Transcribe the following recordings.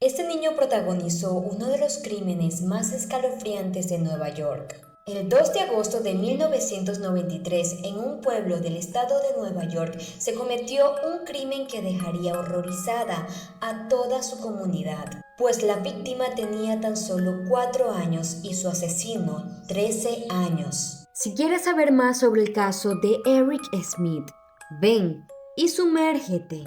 Este niño protagonizó uno de los crímenes más escalofriantes de Nueva York. El 2 de agosto de 1993, en un pueblo del estado de Nueva York, se cometió un crimen que dejaría horrorizada a toda su comunidad, pues la víctima tenía tan solo 4 años y su asesino 13 años. Si quieres saber más sobre el caso de Eric Smith, ven y sumérgete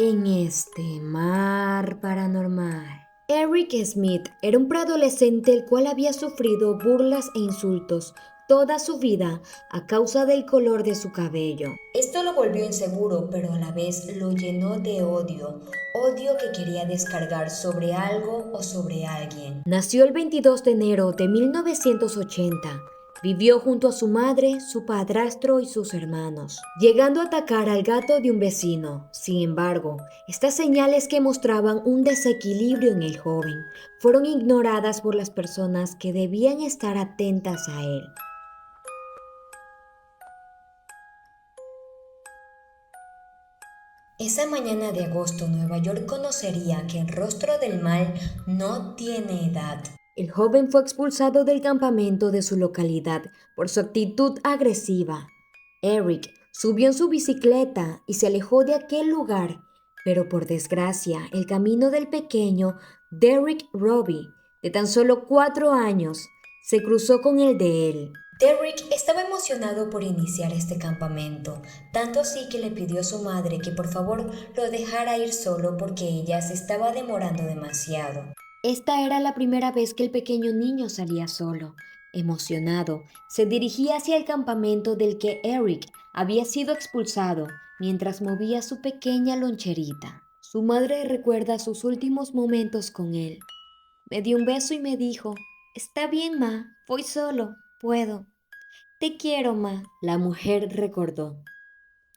en este mar paranormal. Eric Smith era un preadolescente el cual había sufrido burlas e insultos toda su vida a causa del color de su cabello. Esto lo volvió inseguro, pero a la vez lo llenó de odio, odio que quería descargar sobre algo o sobre alguien. Nació el 22 de enero de 1980. Vivió junto a su madre, su padrastro y sus hermanos, llegando a atacar al gato de un vecino. Sin embargo, estas señales que mostraban un desequilibrio en el joven fueron ignoradas por las personas que debían estar atentas a él. Esa mañana de agosto, Nueva York conocería que el rostro del mal no tiene edad. El joven fue expulsado del campamento de su localidad por su actitud agresiva. Eric subió en su bicicleta y se alejó de aquel lugar, pero por desgracia el camino del pequeño Derrick Robbie, de tan solo 4 años, se cruzó con el de él. Derrick estaba emocionado por iniciar este campamento, tanto así que le pidió a su madre que por favor lo dejara ir solo porque ella se estaba demorando demasiado. Esta era la primera vez que el pequeño niño salía solo. Emocionado, se dirigía hacia el campamento del que Eric había sido expulsado mientras movía su pequeña loncherita. Su madre recuerda sus últimos momentos con él. Me dio un beso y me dijo, «Está bien, ma, voy solo, puedo». «Te quiero, ma», la mujer recordó.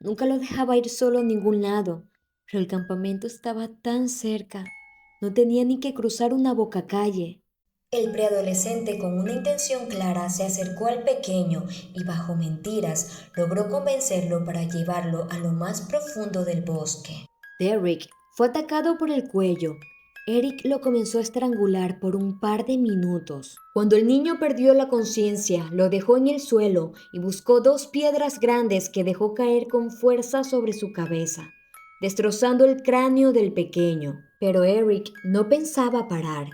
Nunca lo dejaba ir solo a ningún lado, pero el campamento estaba tan cerca. No tenía ni que cruzar una bocacalle. El preadolescente, con una intención clara, se acercó al pequeño y bajo mentiras logró convencerlo para llevarlo a lo más profundo del bosque. Derrick fue atacado por el cuello. Eric lo comenzó a estrangular por un par de minutos. Cuando el niño perdió la conciencia, lo dejó en el suelo y buscó 2 piedras grandes que dejó caer con fuerza sobre su cabeza, destrozando el cráneo del pequeño. Pero Eric no pensaba parar.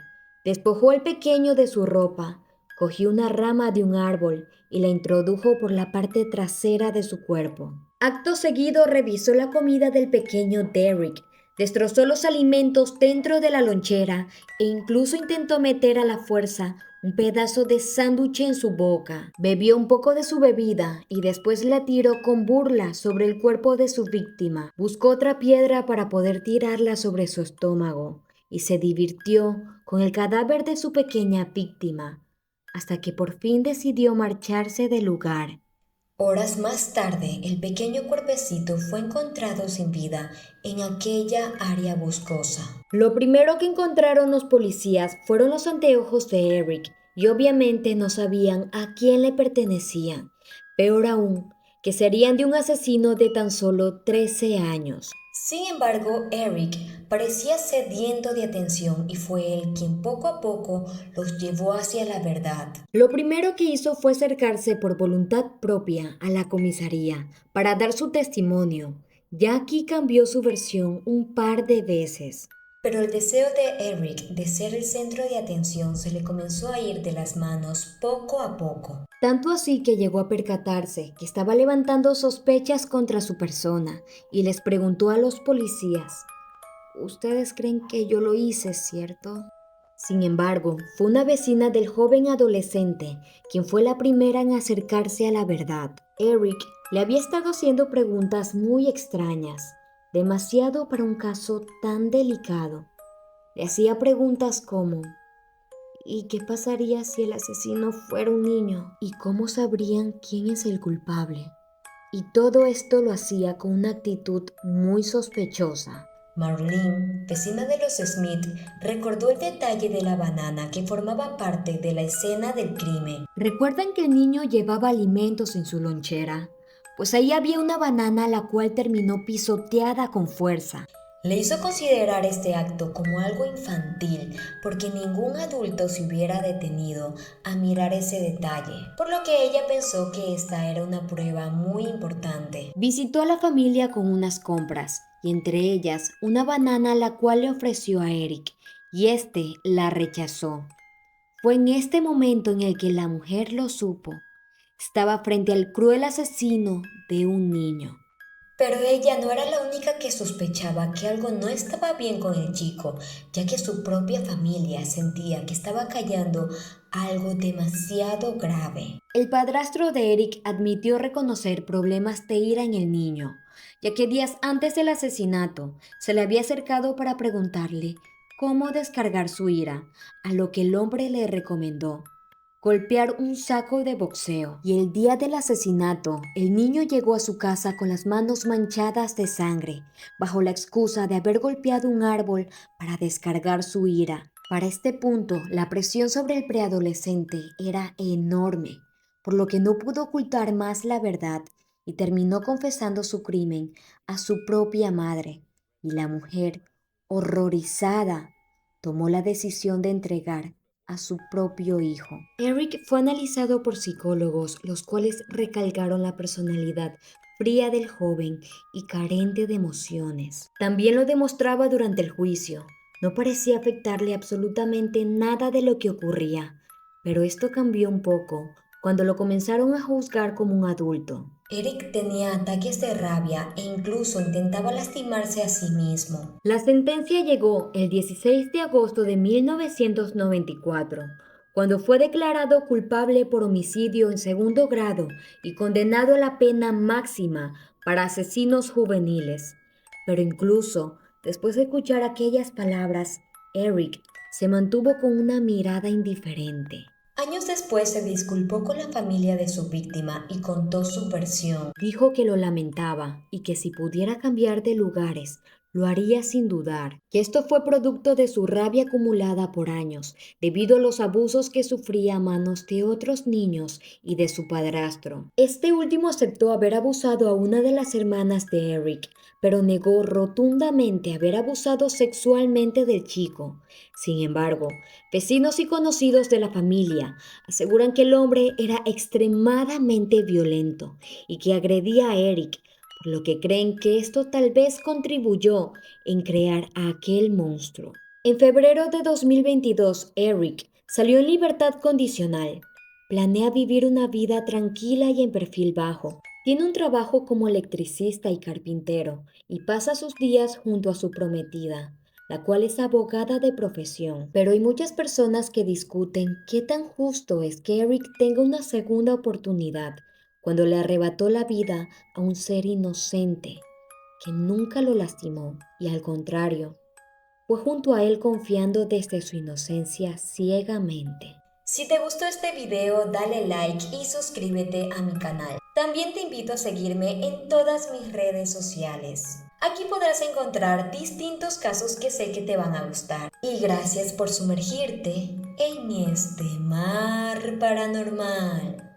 Despojó al pequeño de su ropa, cogió una rama de un árbol y la introdujo por la parte trasera de su cuerpo. Acto seguido revisó la comida del pequeño Derrick, destrozó los alimentos dentro de la lonchera e incluso intentó meter a la fuerza un pedazo de sándwich en su boca. Bebió un poco de su bebida y después la tiró con burla sobre el cuerpo de su víctima. Buscó otra piedra para poder tirarla sobre su estómago y se divirtió con el cadáver de su pequeña víctima, hasta que por fin decidió marcharse del lugar. Horas más tarde, el pequeño cuerpecito fue encontrado sin vida en aquella área boscosa. Lo primero que encontraron los policías fueron los anteojos de Eric y obviamente no sabían a quién le pertenecían. Peor aún, que serían de un asesino de tan solo 13 años. Sin embargo, Eric parecía sediento de atención y fue él quien poco a poco los llevó hacia la verdad. Lo primero que hizo fue acercarse por voluntad propia a la comisaría para dar su testimonio. Jackie cambió su versión un par de veces. Pero el deseo de Eric de ser el centro de atención se le comenzó a ir de las manos poco a poco. Tanto así que llegó a percatarse que estaba levantando sospechas contra su persona y les preguntó a los policías, «¿Ustedes creen que yo lo hice, cierto?». Sin embargo, fue una vecina del joven adolescente quien fue la primera en acercarse a la verdad. Eric le había estado haciendo preguntas muy extrañas, demasiado para un caso tan delicado. Le hacía preguntas como, ¿y qué pasaría si el asesino fuera un niño? ¿Y cómo sabrían quién es el culpable? Y todo esto lo hacía con una actitud muy sospechosa. Marlene, vecina de los Smith, recordó el detalle de la banana que formaba parte de la escena del crimen. ¿Recuerdan que el niño llevaba alimentos en su lonchera? Pues ahí había una banana la cual terminó pisoteada con fuerza. Le hizo considerar este acto como algo infantil, porque ningún adulto se hubiera detenido a mirar ese detalle, por lo que ella pensó que esta era una prueba muy importante. Visitó a la familia con unas compras, y entre ellas una banana la cual le ofreció a Eric, y este la rechazó. Fue en este momento en el que la mujer lo supo. Estaba frente al cruel asesino de un niño. Pero ella no era la única que sospechaba que algo no estaba bien con el chico, ya que su propia familia sentía que estaba callando algo demasiado grave. El padrastro de Eric admitió reconocer problemas de ira en el niño, ya que días antes del asesinato se le había acercado para preguntarle cómo descargar su ira, a lo que el hombre le recomendó golpear un saco de boxeo. Y el día del asesinato, el niño llegó a su casa con las manos manchadas de sangre, bajo la excusa de haber golpeado un árbol para descargar su ira. Para este punto, la presión sobre el preadolescente era enorme, por lo que no pudo ocultar más la verdad y terminó confesando su crimen a su propia madre. Y la mujer, horrorizada, tomó la decisión de entregar a su propio hijo. Eric fue analizado por psicólogos, los cuales recalcaron la personalidad fría del joven y carente de emociones. También lo demostraba durante el juicio. No parecía afectarle absolutamente nada de lo que ocurría, pero esto cambió un poco cuando lo comenzaron a juzgar como un adulto. Eric tenía ataques de rabia e incluso intentaba lastimarse a sí mismo. La sentencia llegó el 16 de agosto de 1994, cuando fue declarado culpable por homicidio en segundo grado y condenado a la pena máxima para asesinos juveniles. Pero incluso después de escuchar aquellas palabras, Eric se mantuvo con una mirada indiferente. Años después se disculpó con la familia de su víctima y contó su versión. Dijo que lo lamentaba y que si pudiera cambiar de lugares, lo haría sin dudar, que esto fue producto de su rabia acumulada por años, debido a los abusos que sufría a manos de otros niños y de su padrastro. Este último aceptó haber abusado a una de las hermanas de Eric, pero negó rotundamente haber abusado sexualmente del chico. Sin embargo, vecinos y conocidos de la familia aseguran que el hombre era extremadamente violento y que agredía a Eric, por lo que creen que esto tal vez contribuyó en crear a aquel monstruo. En febrero de 2022, Eric salió en libertad condicional. Planea vivir una vida tranquila y en perfil bajo. Tiene un trabajo como electricista y carpintero y pasa sus días junto a su prometida, la cual es abogada de profesión. Pero hay muchas personas que discuten qué tan justo es que Eric tenga una segunda oportunidad cuando le arrebató la vida a un ser inocente que nunca lo lastimó y al contrario, fue junto a él confiando desde su inocencia ciegamente. Si te gustó este video, dale like y suscríbete a mi canal. También te invito a seguirme en todas mis redes sociales. Aquí podrás encontrar distintos casos que sé que te van a gustar. Y gracias por sumergirte en este mar paranormal.